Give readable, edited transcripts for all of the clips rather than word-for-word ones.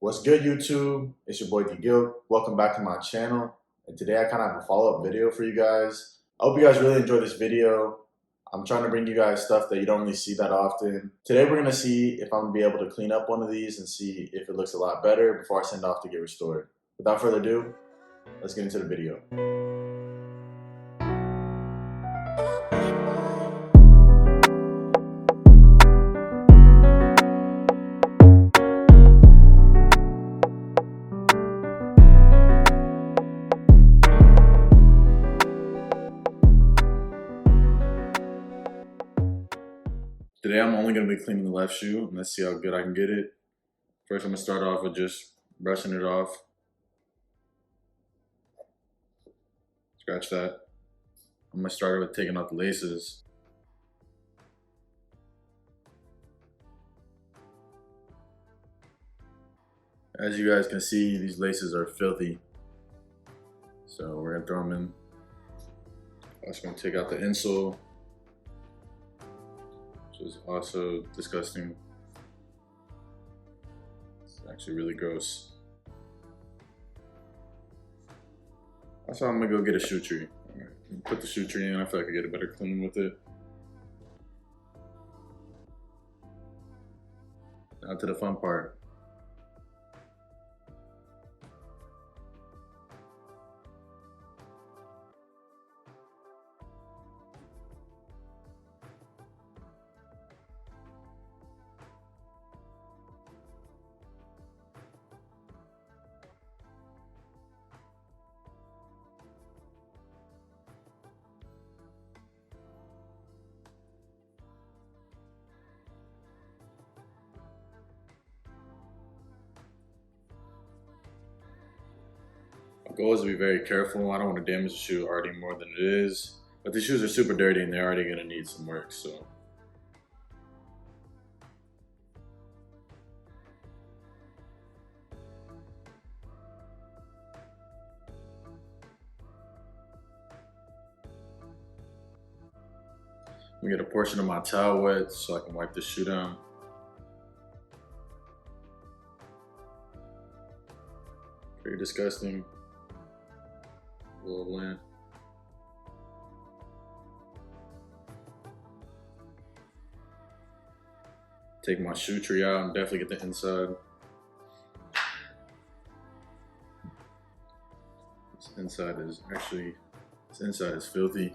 What's good, YouTube? It's your boy D Gil. Welcome back to my channel. And today I kind of have a follow-up video for you guys. I hope you guys really enjoy this video. I'm trying to bring you guys stuff that you don't really see that often. Today we're gonna see if I'm gonna be able to clean up one of these and see if it looks a lot better before I send off to get restored. Without further ado, let's get into the video. Today I'm only going to be cleaning the left shoe, and let's see how good I can get it. First I'm going to start off with just brushing it off. Scratch that. I'm going to start with taking out the laces. As you guys can see, these laces are filthy. So we're going to throw them in. I'm just going to take out the insole, which is also disgusting. It's actually really gross. Also, I'm gonna go get a shoe tree. Put the shoe tree in. I feel like I get a better cleaning with it. Now to the fun part. My goal is to be very careful. I don't want to damage the shoe already more than it is. But these shoes are super dirty and they're already going to need some work, so. I'm going to get a portion of my towel wet so I can wipe the shoe down. Very disgusting. A little lint. Take my shoe tree out and definitely get the inside. This inside is filthy.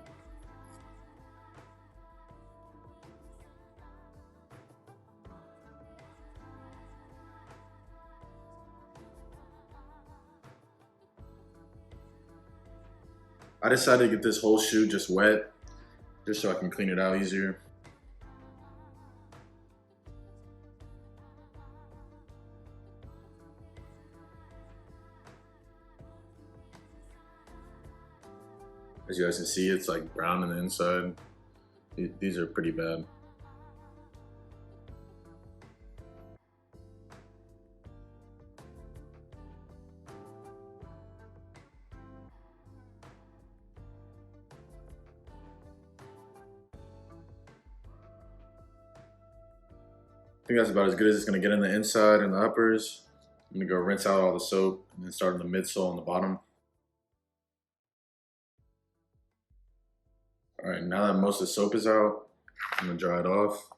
I decided to get this whole shoe just wet, just so I can clean it out easier. As you guys can see, it's like brown on the inside. These are pretty bad. I think that's about as good as it's going to get in the inside and the uppers. I'm going to go rinse out all the soap and then start on the midsole and the bottom. Alright, now that most of the soap is out, I'm going to dry it off.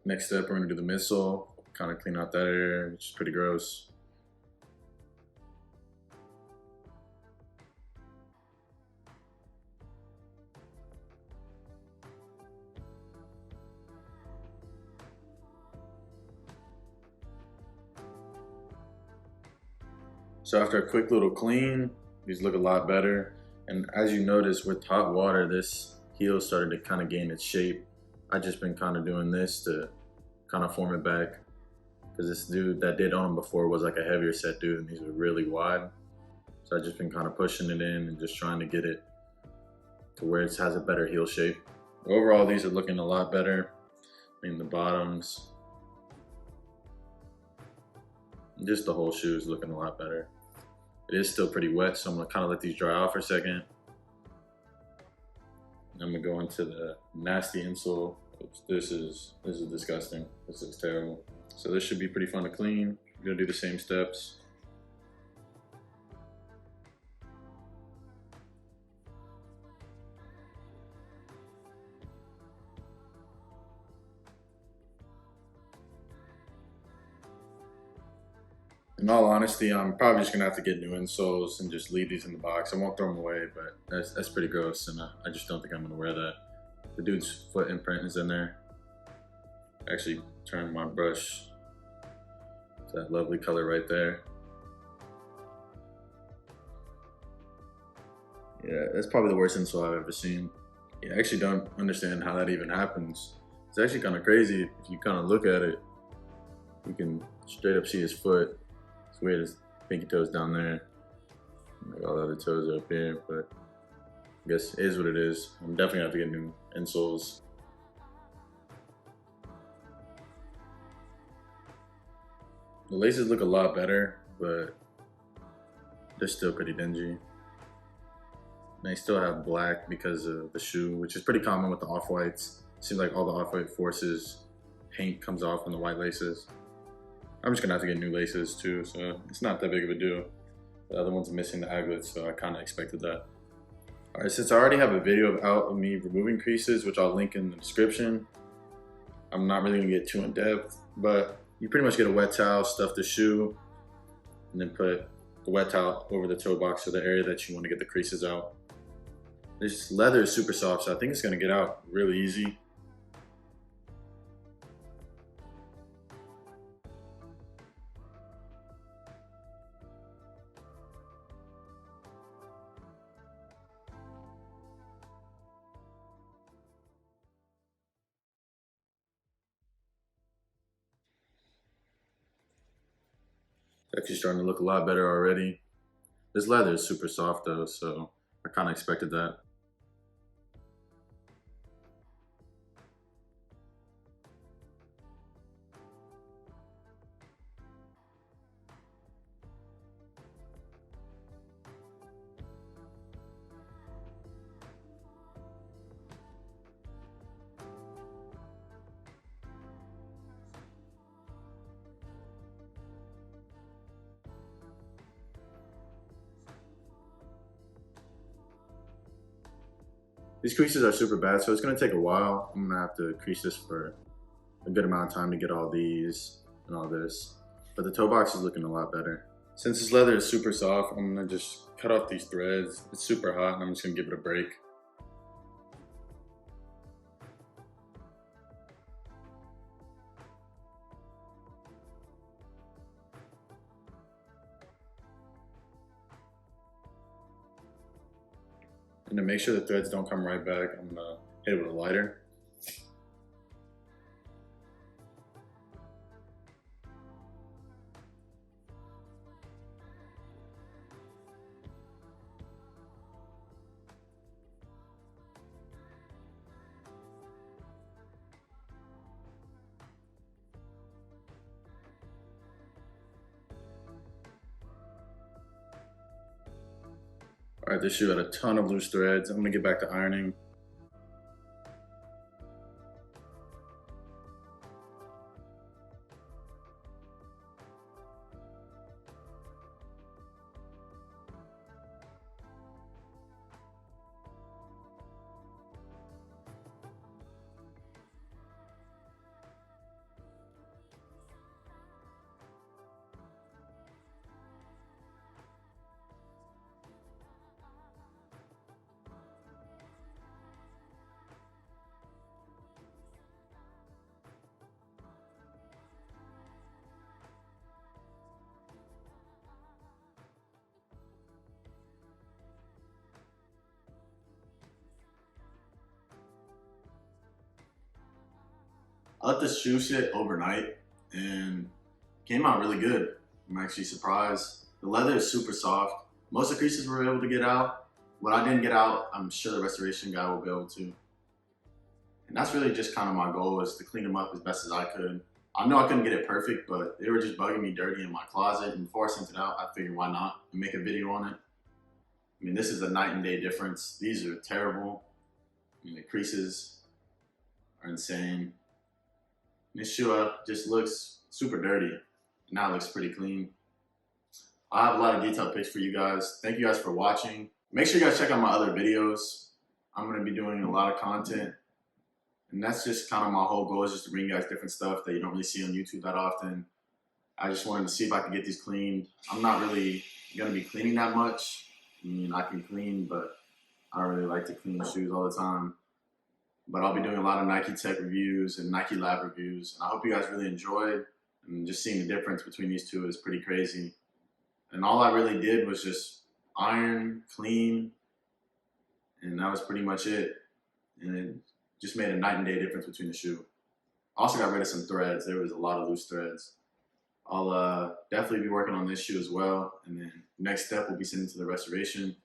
Next step, we're going to do the midsole. Kind of clean out that area, which is pretty gross. So after a quick little clean, these look a lot better. And as you notice, with hot water, this heel started to kind of gain its shape. I've just been kind of doing this to kind of form it back. Because this dude that did own them before was like a heavier set dude, and these were really wide. So I've just been kind of pushing it in and just trying to get it to where it has a better heel shape. Overall, these are looking a lot better. I mean, the bottoms, just the whole shoe is looking a lot better. It is still pretty wet, so I'm gonna kind of let these dry off for a second. I'm gonna go into the nasty insole This is disgusting. This looks terrible. So this should be pretty fun to clean. I'm gonna do the same steps. In all honesty, I'm probably just gonna have to get new insoles and just leave these in the box. I won't throw them away, but that's pretty gross, and I just don't think I'm gonna wear that. The dude's foot imprint is in there. Actually, turn my brush to that lovely color right there. Yeah, that's probably the worst insole I've ever seen. Yeah, I actually don't understand how that even happens. It's actually kind of crazy if you kind of look at it. You can straight up see his foot. It's weird, his pinky toes down there. Like all the other toes are up here, but I guess it is what it is. I'm definitely gonna have to get new insoles. The laces look a lot better, but they're still pretty dingy. They still have black because of the shoe, which is pretty common with the off-whites. Seems like all the off-white forces paint comes off on the white laces. I'm just gonna have to get new laces too, so it's not that big of a deal. The other one's missing the aglets, so I kinda expected that. All right, since I already have a video out of me removing creases, which I'll link in the description, I'm not really gonna get too in depth, but you pretty much get a wet towel, stuff the shoe, and then put the wet towel over the toe box or the area that you wanna get the creases out. This leather is super soft, so I think it's gonna get out really easy. It's actually starting to look a lot better already. This leather is super soft though, so I kind of expected that. These creases are super bad, so it's gonna take a while. I'm gonna have to crease this for a good amount of time to get all these and all this. But the toe box is looking a lot better. Since this leather is super soft, I'm gonna just cut off these threads. It's super hot and I'm just gonna give it a break. And to make sure the threads don't come right back, I'm gonna hit it with a lighter. All right, this shoe had a ton of loose threads. I'm gonna get back to ironing. I let this shoe sit overnight and came out really good. I'm actually surprised. The leather is super soft. Most of the creases were able to get out. What I didn't get out, I'm sure the restoration guy will be able to. And that's really just kind of my goal, is to clean them up as best as I could. I know I couldn't get it perfect, but they were just bugging me dirty in my closet. And before I sent it out, I figured why not and make a video on it. I mean, this is a night and day difference. These are terrible. I mean, the creases are insane. This shoe just looks super dirty. Now it looks pretty clean. I have a lot of detailed pics for you guys. Thank you guys for watching. Make sure you guys check out my other videos. I'm gonna be doing a lot of content. And that's just kind of my whole goal, is just to bring you guys different stuff that you don't really see on YouTube that often. I just wanted to see if I could get these cleaned. I'm not really gonna be cleaning that much. I mean, I can clean, but I don't really like to clean shoes all the time. But I'll be doing a lot of Nike Tech reviews and Nike Lab reviews. And I hope you guys really enjoyed. And just seeing the difference between these two is pretty crazy. And all I really did was just iron, clean, and that was pretty much it. And it just made a night and day difference between the shoe. I also got rid of some threads. There was a lot of loose threads. I'll definitely be working on this shoe as well. And then next step will be sending to the restoration.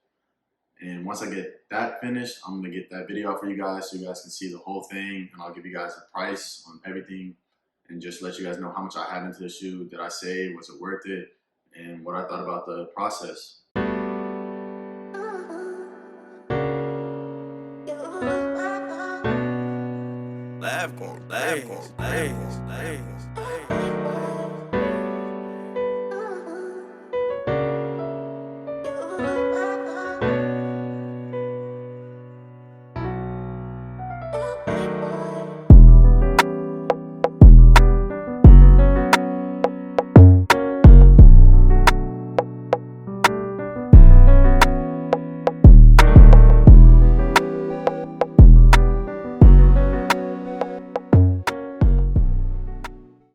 And once I get that finished, I'm gonna get that video out for you guys so you guys can see the whole thing. And I'll give you guys a price on everything and just let you guys know how much I had into the shoe. Did I save? Was it worth it? And what I thought about the process. Laugh gon'